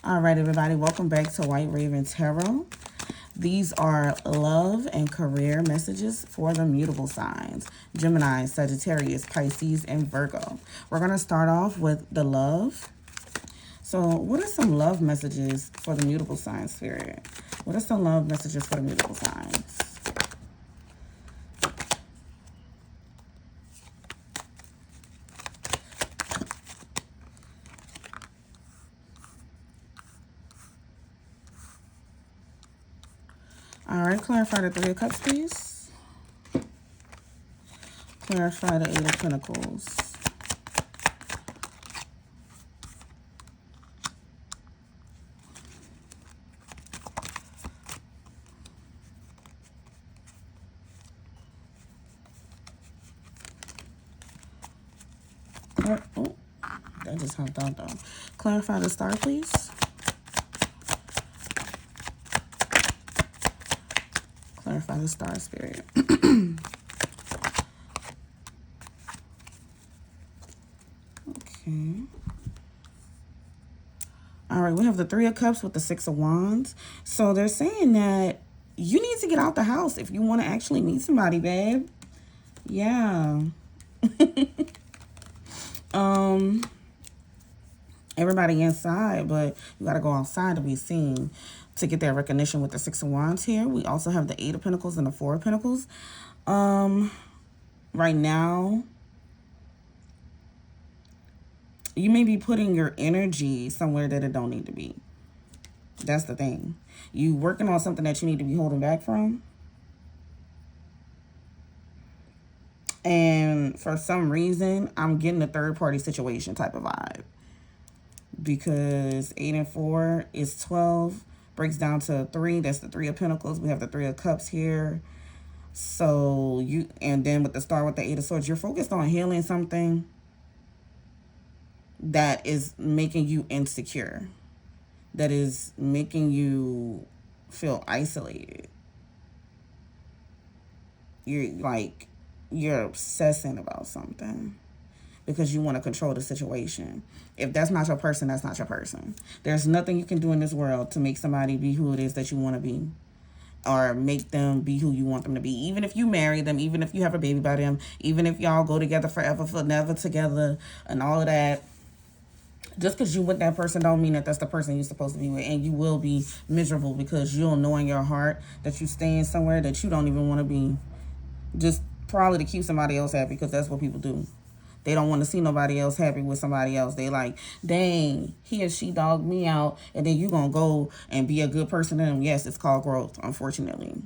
All right, everybody, welcome back to White Raven Tarot. These are love and career messages for the mutable signs: Gemini, Sagittarius, Pisces, and Virgo. We're going to start off with the love. So what are some love messages for the mutable signs, Spirit? What are some love messages for the mutable signs? All right, clarify the Three of Cups, please. Clarify the Eight of Pentacles. Oh, that just hopped out though. Clarify the Star, please. Clarify the Star, Spirit. Okay. All right, we have the Three of Cups with the Six of Wands. So they're saying that you need to get out the house if you want to actually meet somebody, babe. Yeah. Everybody inside, but you got to go outside to be seen to get that recognition with the Six of Wands here. We also have the Eight of Pentacles and the Four of Pentacles. Right now, you may be putting your energy somewhere that it don't need to be. That's the thing. You working on something that you need to be holding back from. And for some reason, I'm getting a third-party situation type of vibe. Because 8 and 4 is 12. Breaks down to 3. That's the Three of Pentacles. We have the Three of Cups here. So you, and then with the Star with the Eight of Swords, you're focused on healing something that is making you insecure. That is making you feel isolated. You're obsessing about something because you want to control the situation. If that's not your person, that's not your person. There's nothing you can do in this world to make somebody be who it is that you want to be, or make them be who you want them to be. Even if you marry them, even if you have a baby by them, even if y'all go together forever, forever together, and all of that. Just because you with that person don't mean that that's the person you're supposed to be with. And you will be miserable because you'll know in your heart that you're staying somewhere that you don't even want to be. Just probably to keep somebody else happy, because that's what people do. They don't want to see nobody else happy with somebody else. They like, dang, he or she dogged me out, and then you going to go and be a good person to them. Yes, it's called growth, unfortunately.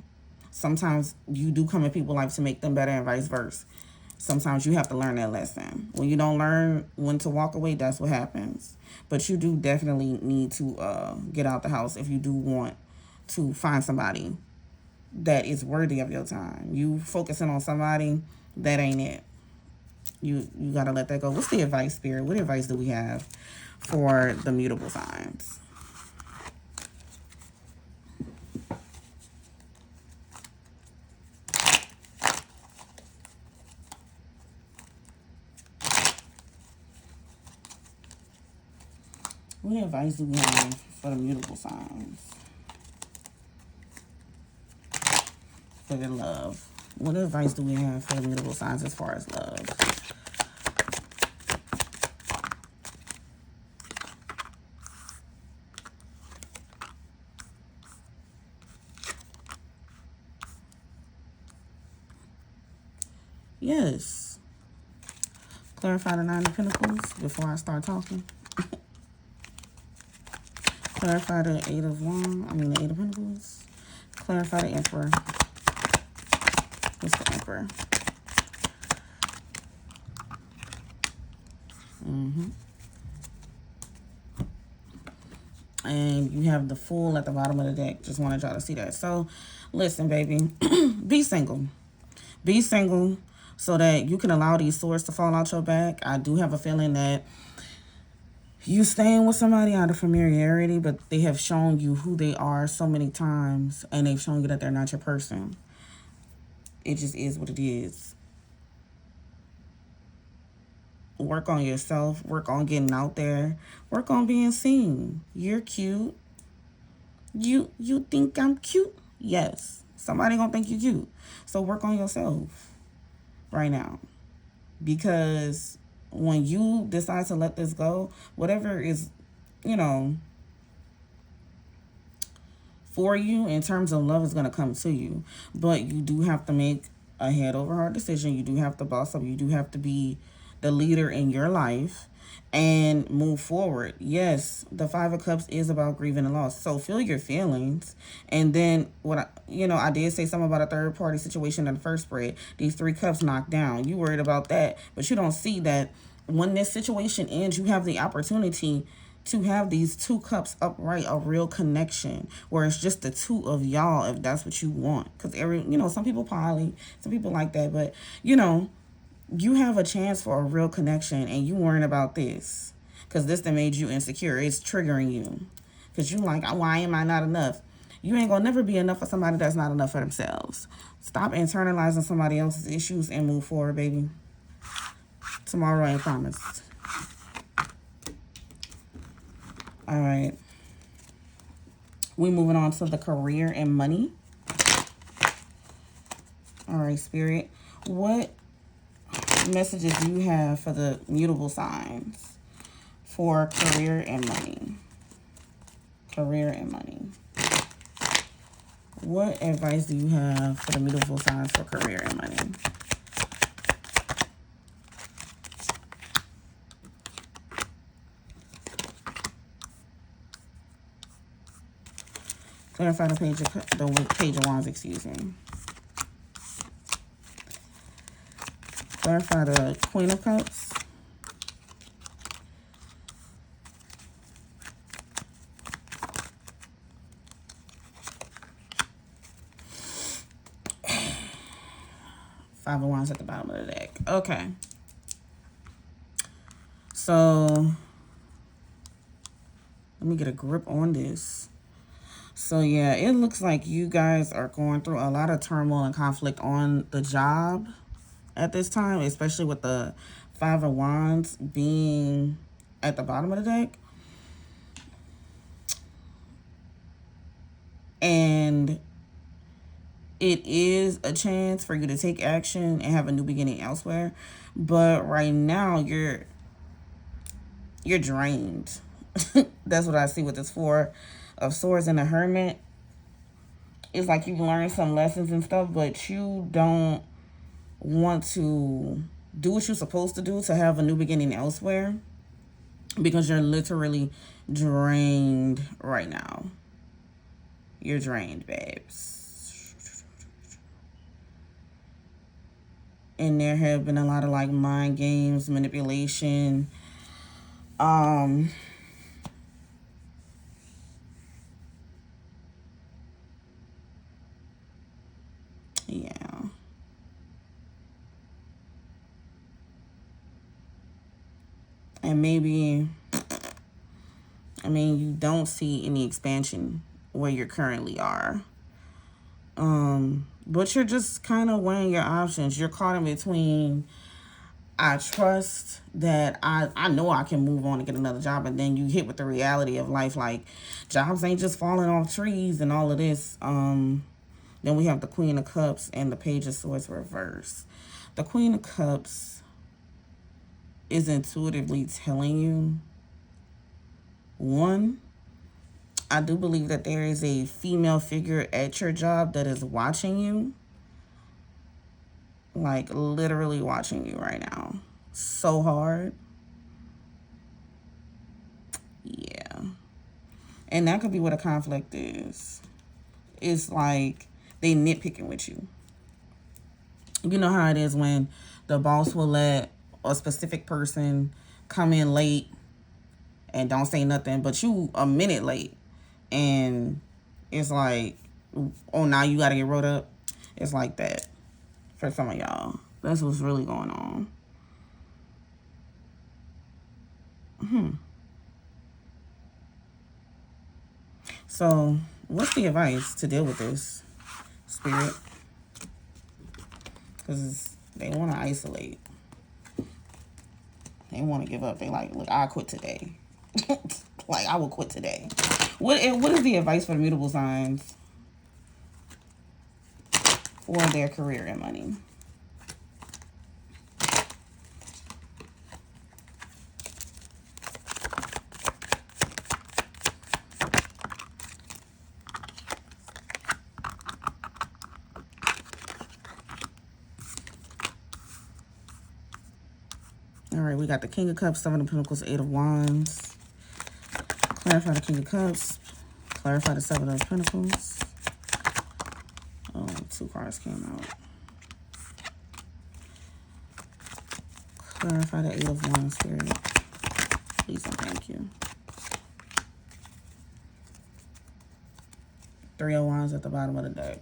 Sometimes you do come in people's life to make them better, and vice versa. Sometimes you have to learn that lesson. When you don't learn when to walk away, that's what happens. But you do definitely need to get out the house if you do want to find somebody that is worthy of your time. You focusing on somebody, that ain't it. You got to let that go. What's the advice, Spirit? What advice do we have for the mutable signs? What advice do we have for the mutable signs? For their love. What advice do we have for the mutable signs as far as love? Yes. Clarify the Nine of Pentacles before I start talking. Clarify the Eight of Wands. The Eight of Pentacles. Clarify the Emperor. What's the Emperor? And you have the Fool at the bottom of the deck. Just wanted y'all to see that. So, listen, baby. Be single. Be single so that you can allow these swords to fall out your back. I do have a feeling that you staying with somebody out of familiarity, but they have shown you who they are so many times, and they've shown you that they're not your person. It just is what it is. Work on yourself. Work on getting out there. Work on being seen. You're cute. You think I'm cute? Yes. Somebody gonna think you cute. So work on yourself right now. Because when you decide to let this go, whatever is, you know, for you in terms of love is going to come to you. But you do have to make a head over heart decision. You do have to boss up. You do have to be the leader in your life and move forward. Yes, the Five of Cups is about grieving and loss. So feel your feelings. And then I did say something about a third party situation in the first spread. These 3 cups knocked down. You worried about that, but you don't see that when this situation ends, you have the opportunity to have these 2 cups upright, a real connection where it's just the 2 of y'all, if that's what you want. Because some people poly, some people like that, but you have a chance for a real connection, and you worrying about this because this that made you insecure. It's triggering you because you like, why am I not enough? You ain't gonna never be enough for somebody that's not enough for themselves. Stop internalizing somebody else's issues and move forward, baby. Tomorrow ain't promised. All right. We're moving on to the career and money. All right, Spirit. What messages do you have for the mutable signs for career and money? Career and money. What advice do you have for the mutable signs for career and money? Clarify the page of wands, excuse me. Clarify the Queen of Cups. Five of Wands at the bottom of the deck. Okay. So, let me get a grip on this. So, yeah, it looks like you guys are going through a lot of turmoil and conflict on the job at this time, especially with the Five of Wands being at the bottom of the deck. And it is a chance for you to take action and have a new beginning elsewhere. But right now, you're drained. That's what I see with this Four of Swords and the Hermit. It's like you've learned some lessons and stuff, but you don't want to do what you're supposed to do to have a new beginning elsewhere because you're literally drained right now. You're drained, babes. And there have been a lot of like mind games, manipulation. Yeah. And maybe, you don't see any expansion where you currently are. But you're just kind of weighing your options. You're caught in between, I trust that I know I can move on and get another job, and then you hit with the reality of life, like jobs ain't just falling off trees and all of this. Then we have the Queen of Cups and the Page of Swords reversed. The Queen of Cups is intuitively telling you, one, I do believe that there is a female figure at your job that is watching you. Like, literally watching you right now. So hard. Yeah. And that could be what a conflict is. It's like they nitpicking with you. You know how it is when the boss will let a specific person come in late and don't say nothing, but you a minute late. And it's like, oh, now you got to get wrote up. It's like that for some of y'all. That's what's really going on. So, what's the advice to deal with this, Spirit? Because they want to isolate. They want to give up. They like, look, I quit today. Like, I will quit today. What is the advice for the mutable signs for their career and money? All right, we got the King of Cups, Seven of Pentacles, Eight of Wands. Clarify the King of Cups. Clarify the Seven of Pentacles. Oh, 2 cards came out. Clarify the Eight of Wands, Spirit. Please and thank you. 3 of Wands at the bottom of the deck.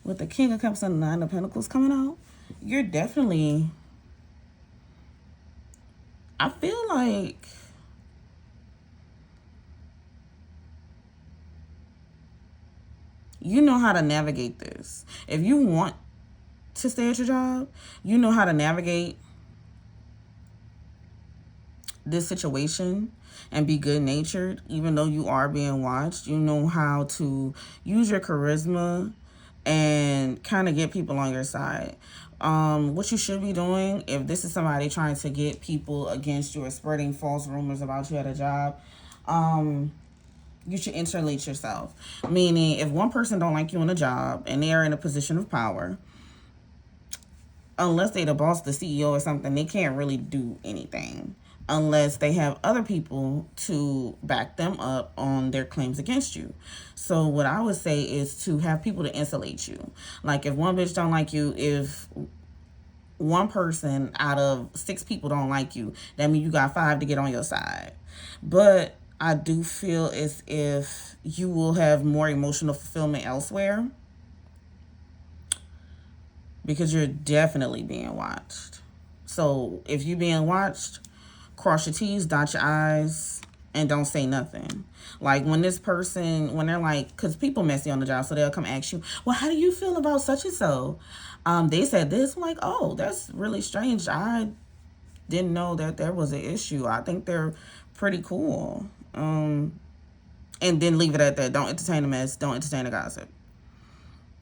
With the King of Cups and the 9 of Pentacles coming out, you're definitely, I feel like you know how to navigate this. If you want to stay at your job, you know how to navigate this situation and be good-natured, even though you are being watched. You know how to use your charisma and kind of get people on your side. What you should be doing, if this is somebody trying to get people against you or spreading false rumors about you at a job, you should insulate yourself. Meaning, if one person don't like you on a job and they are in a position of power, unless they the boss, the CEO or something, they can't really do anything unless they have other people to back them up on their claims against you. So what I would say is to have people to insulate you. Like, if one bitch don't like you, if one person out of 6 people don't like you, that means you got 5 to get on your side. But I do feel as if you will have more emotional fulfillment elsewhere, because you're definitely being watched. So if you're being watched, cross your T's, dot your I's, and don't say nothing. Like, when this person, when they're like, because people messy on the job, so they'll come ask you, well, how do you feel about such and so? They said this. I'm like, oh, that's really strange. I didn't know that there was an issue. I think they're pretty cool. And then leave it at that. Don't entertain the mess. Don't entertain the gossip.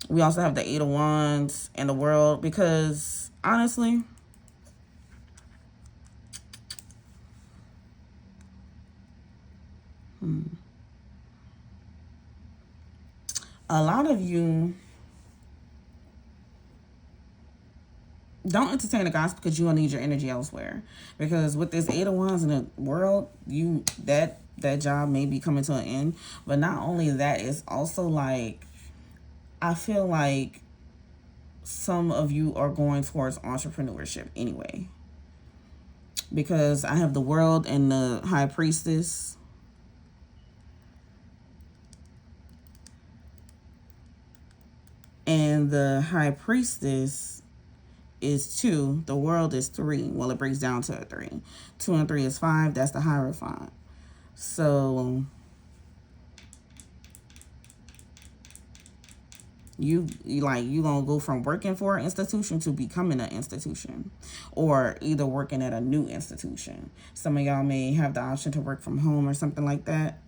We also have the 8 of Wands and the World, because honestly, a lot of you don't entertain the gossip because you don't need your energy elsewhere. Because with this 8 of Wands in the World, that job may be coming to an end. But not only that, it's also like, I feel like some of you are going towards entrepreneurship anyway. Because I have the World and the High Priestess. And the High Priestess is 2. The World is 3. Well, it breaks down to a 3. 2 and 3 is 5. That's the Hierophant. So you gonna go from working for an institution to becoming an institution, or either working at a new institution. Some of y'all may have the option to work from home or something like that.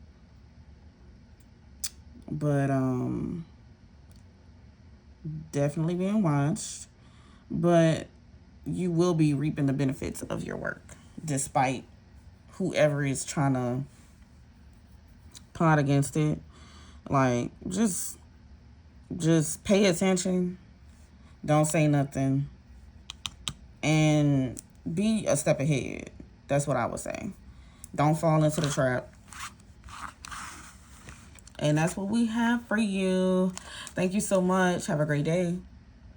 But definitely being watched. But you will be reaping the benefits of your work, despite whoever is trying to plot against it. Like, just pay attention. Don't say nothing. And be a step ahead. That's what I would say. Don't fall into the trap. And that's what we have for you. Thank you so much. Have a great day.